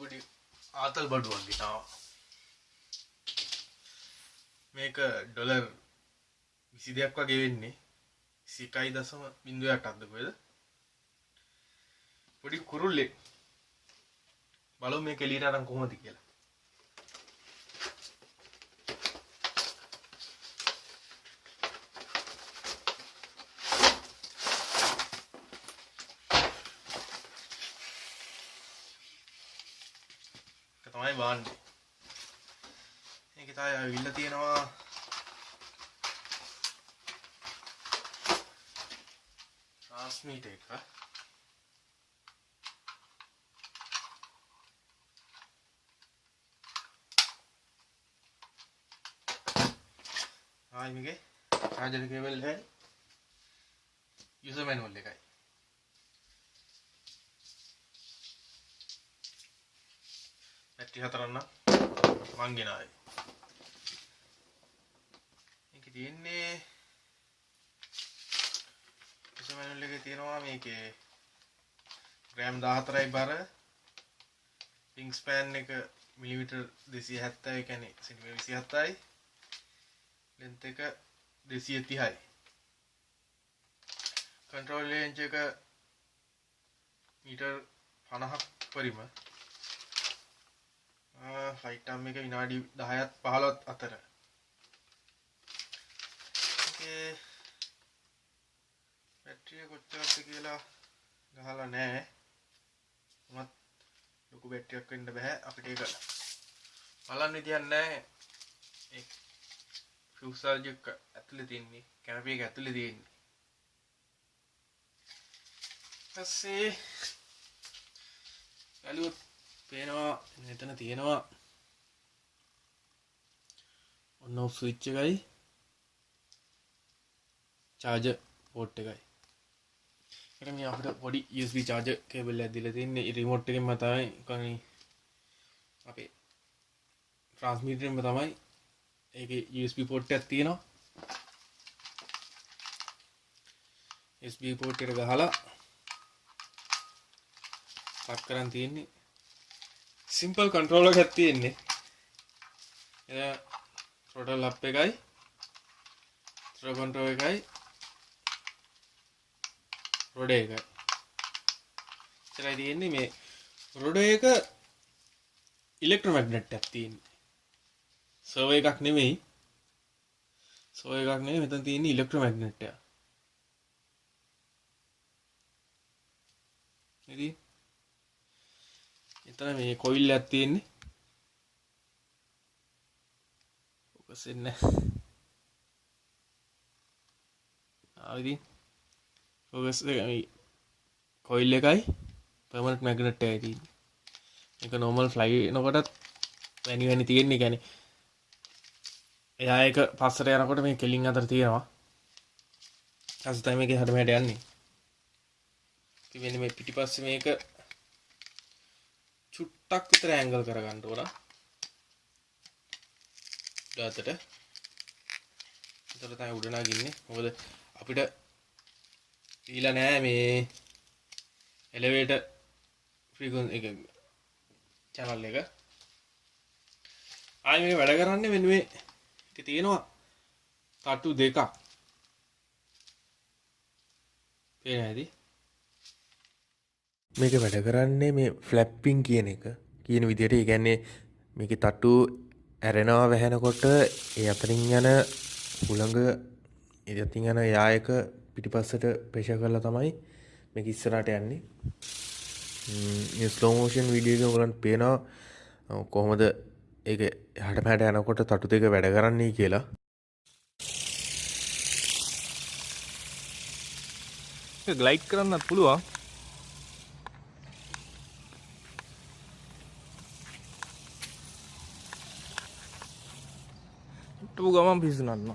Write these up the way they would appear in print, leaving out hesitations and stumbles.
පොඩි ආතල් බඩුවක් ගෙනාවා. මේක ඩොලර් 22ක් වගේ වෙන්නේ. 21.08ක්ද කොහෙද? පොඩි කුරුල්ලෙක්. බලමු මේක එළියට අරන් කොහොමද කියලා. තමයි බාන්නේ. මේකේ තමයි අවිල්ල තියෙනවා. ට්‍රාන්ස්මීටර් එක. ආයි මේකේ charger cable එකයි user manual එකයි. බැටරි හතරක් නම් මං ගෙනාවේ. මේකේ තියෙන්නේ user manual එකේ තියෙනවා මේකේ ග්‍රෑම් 14යි බර. wing span එක මිලිමීටර් 270 ඒ කියන්නේ සෙන්ටිමීටර් 27යි. length එක 230යි. control range එක මීටර් 50ක් පරිම. flight time එක විනාඩි 10ත් 15ත් අතර. ඒකේ බැටරිය කොච්චරද කියලා ගහලා නැහැ. මත් ලොකු බැටරියක් වෙන්න බෑ අපිට ඒක බලන්න විදියක් නැහැ. ඒ ෆියුසාජ් එක ඇතුලේ තියෙන්නේ කැනපි එක ඇතුලේ තියෙන්නේ. ඊපස්සේ බැලුවොත් පේනවා මෙතන තියෙනවා on off switch එකයි charger port එකයි. ඒකට මේ අපිට පොඩි USB charger cable එකක් දීලා තින්නේ. remote එකෙන්ම තමයි කන්නේ අපේ transmitter එකෙන්ම තමයි ඒකේ USB port එකක් තියෙනවා. USB port එකට ගහලා plug කරන් තියෙන්නේ. simple controller එකක් තියෙන්නේ. එය throttle up එකයි throttle control එකයි රොඩ එකයි. ඉතරයි තියෙන්නේ. මේ රොඩ එක ඉලෙක්ට්‍රොමැග්නට් එකක් තියෙන්නේ. සර්වර් එකක් නෙමෙයි. සර්වර් එකක් නෙමෙයි මෙතන තියෙන්නේ ඉලෙක්ට්‍රොමැග්නට් එක. ඉතින් එතන මේ කොයිල් එකක් තියෙන්නේ. ફોකස් වෙන්නේ නැහැ. ඉතින් focus එක කොයිල් එකයි permanent magnet එකයි තියෙන්නේ. මේක normal fly එනකොටත් වැනි තියෙන්නේ. කියන්නේ එයා එක පස්සට යනකොට මේ කෙලින් අතර තියෙනවා. ඊට තමයි මේකේ හඩ මෙහෙට යන්නේ. ඉතින් මෙන්න මේ පිටිපස්සේ මේක චුට්ටක් විතර ඇන්ගල් කරගන්න ඕන. ඩාතට. ඒතර තමයි උඩ නගින්නේ. මොකද අපිට දීලා නෑ මේ එලිවේටර් ෆ්‍රීකවන්සි එක channel එක. ආයි මේ වැඩ කරන්නේ මෙන්න මේ ඒකේ තියෙනවා තට්ටු දෙකක්. පේන හැටි. මේක වැඩ කරන්නේ මේ ෆ්ලැප්පින් කියන එක. කියන විදිහට ඒ කියන්නේ මේකේ තට්ටු ඇරෙනවා වැහෙනකොට ඒ අතරින් යන හුළඟ ඒ අතින් යන යායක පිටිපස්සට ප්‍රෙෂර් කරලා තමයි මේක ඉස්සරහට යන්නේ. මේ ස්ලෝ මෝෂන් වීඩියෝ එකේ ඔයගලන්ට පේනවා කොහොමද ඒක එහාට මෙහාට යනකොට තටු දෙක වැඩ කරන්නේ කියලා. ඒක ග්ලයිඩ් කරන්නත් පුළුවන්. ටු ගමන් පිස්සුනන්න.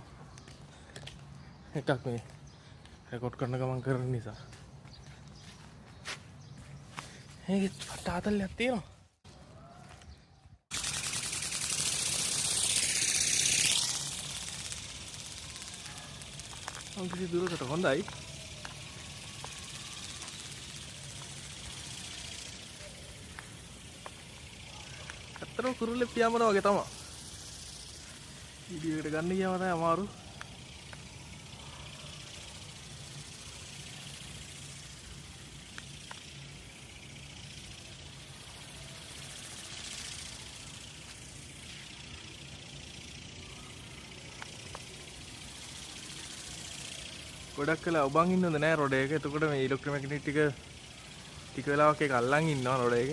එකක් මේ රෙකෝඩ් කරන ගමන් කරන නිසා. මේක තාතල්ලයක් තියෙනවා. කිසි දුරකට හොඳයි. ඇත්තටම කුරුල්ලේ පියාඹනවා වගේ තමයි. වීඩියෝ එකට ගන්න ගියාම තමයි අමාරු. ගොඩක් වෙලා ඔබන් ඉන්න හොඳ නෑ රොඩ එක. එතකොට මේ ඉලෙක්ට්‍රොමැග්නටික් ටික වෙලාවක් ඒක අල්ලන් ඉන්නවා රොඩ එක.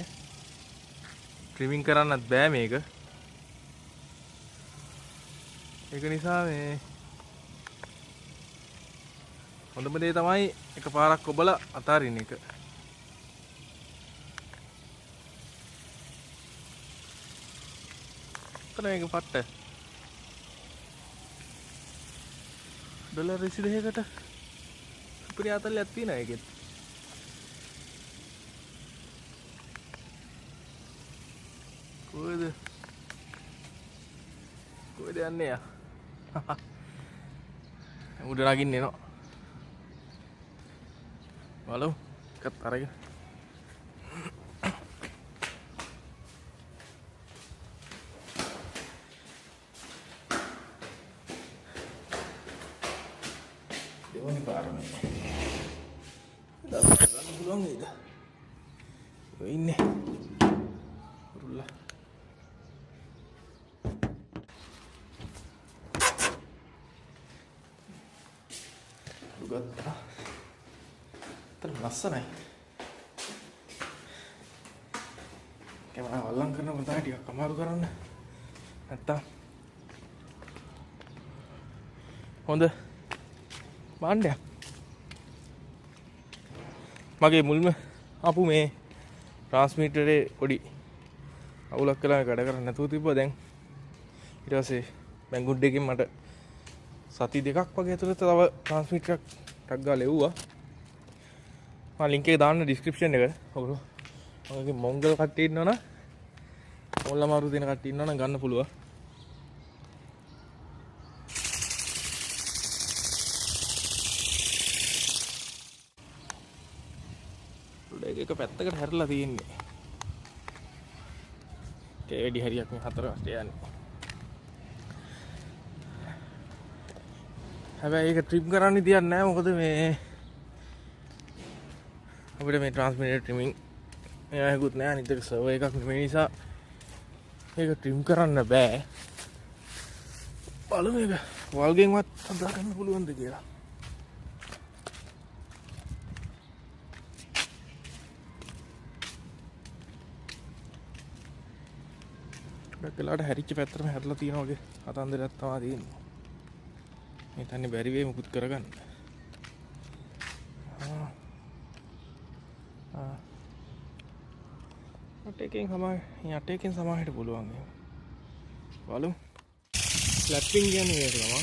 ට්‍රිමින් කරන්නත් බෑ මේක. ඒක නිසා මේ හොඳම දේ තමයි එකපාරක් ඔබලා අතාරින්න එක. එතන මේක පට්ට ඩොලර් 22කට සුපිරි ආතල්ලයක් තියෙනවා ඒකෙත්. කොහෙද යන්නේ යා? උඩ නගින්න එනවා. බලමු එකත් අරගෙන. දෙවනි පාරමයි. දවස් ගන්න පුළුවන් නේද? ඔය ඉන්නේ. රුල්ලා. ගත්තා. තර ලස්සනයි. කැමරාව අල්ලන් කරනකොට තමයි ටිකක් අමාරු කරන්න. නැත්තම් හොඳ මාණ්ඩයක්. මගේ මුල්ම අපු මේ ට්‍රාන්ස්මිටරේ පොඩි අවුලක් කළා වැඩ කරන්නේ නැතුව තිබ්බා. දැන් ඊට පස්සේ BangGood එකෙන් මට සති දෙකක් වගේ ඇතුළත තව ට්‍රාන්ස්මිටරයක් ටක් ගාලා එව්වා. මම ලින්ක් එක දාන්න ඩිස්ක්‍රිප්ෂන් එකට. ඔයගොල්ලෝ මගේ මොංගල් කට්ටිය ඉන්නවනම් මොල්ල මාරු දෙන කට්ටිය ඉන්නවනම් ගන්න පුළුවන්. එක පැත්තකට හැරලා තියෙන්නේ. ඒ වැඩි හරියක් මේ හතර වස්තේ යන්නේ. හැබැයි ඒක ට්‍රිම් කරන්න තියන්නේ නැහැ. මොකද මේ අපිට මේ ට්‍රාන්ස්මිටර් ට්‍රිමින් එකකුත් නැහැ. අනිත් එක සර්වර් එකක් නෙමෙයි නිසා ඒක ට්‍රිම් කරන්න බෑ. බලමු මේක වල්ගෙන්වත් හදා ගන්න පුළුවන්ද කියලා. ගලට හැරිච්ච පැත්තටම හැරලා තියෙනවා වගේ කතන්දරයක් තමයි තියෙන්නේ. මේ තන්නේ බැරි වෙයි මුකුත් කරගන්න. අටේකෙන් සමාහිට පුළුවන්. බලමු. ස්ලැප්පින් කියන්නේ මේක තමයි.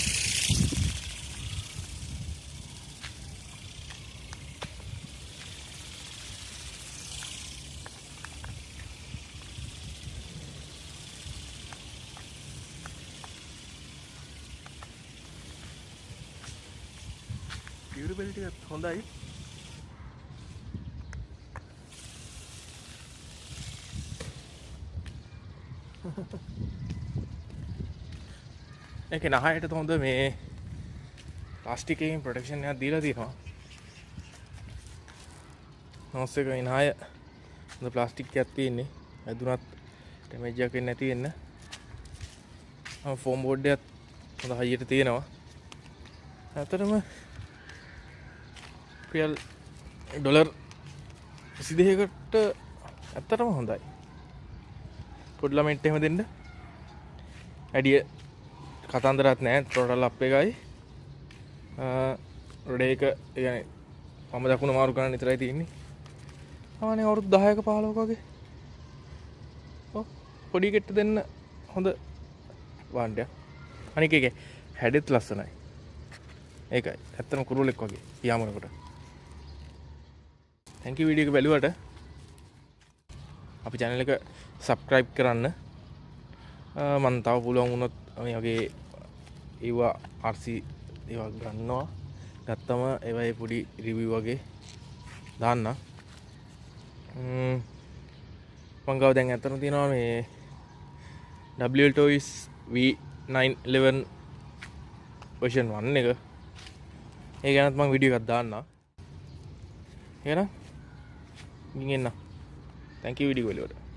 ඩියුරබිලිටි එක හොඳයි. ඒක නහයට හොඳ මේ ප්ලාස්ටික් එකකින් ප්‍රොටෙක්ෂන් එකක් දීලා තියෙනවා. නෝස් එක නහය හොඳ ප්ලාස්ටික් එකක් තියෙන්නේ. ඇදුනත් ඩැමේජ් එකක් වෙන්නේ නැති වෙන්න. ෆෝම් බෝඩ් එකත් හොඳ හයියට තියෙනවා. ඇත්තටම රියල් ඩොලර් 22කට ඇත්තටම හොඳයි. පොඩි ළමයින්ට එහෙම දෙන්න. ඇඩිය කතන්දරත් නැහැ. ටෝටල් අප් එකයි. රොඩ එක يعني මම දකුණ මාරු කරන්න විතරයි තියෙන්නේ. ආනේ අවුරුදු 10ක 15ක වගේ. ඔව් පොඩි කෙට්ට දෙන්න හොඳ වාණ්ඩයක්. අනික ඒකේ හැඩෙත් ලස්සනයි. ඒකයි. ඇත්තම කුරුල්ලෙක් වගේ පියාඹනකොට. thank you වීඩියෝ එක බැලුවට. අපි channel එක subscribe කරන්න. මම තව පුළුවන් වුණොත් මේ වගේ ඒවා RC ඒවා ගන්නවා. ගත්තම ඒවයි පොඩි review වගේ දාන්න. මම ගාව දැන් අතන තියෙනවා මේ WL Toys V911 version 1 එක. ඒ ගැනත් මම වීඩියෝ එකක් දාන්නම්. එහෙනම් ගිහින් එන්න. Thank you වීඩියෝ වලට.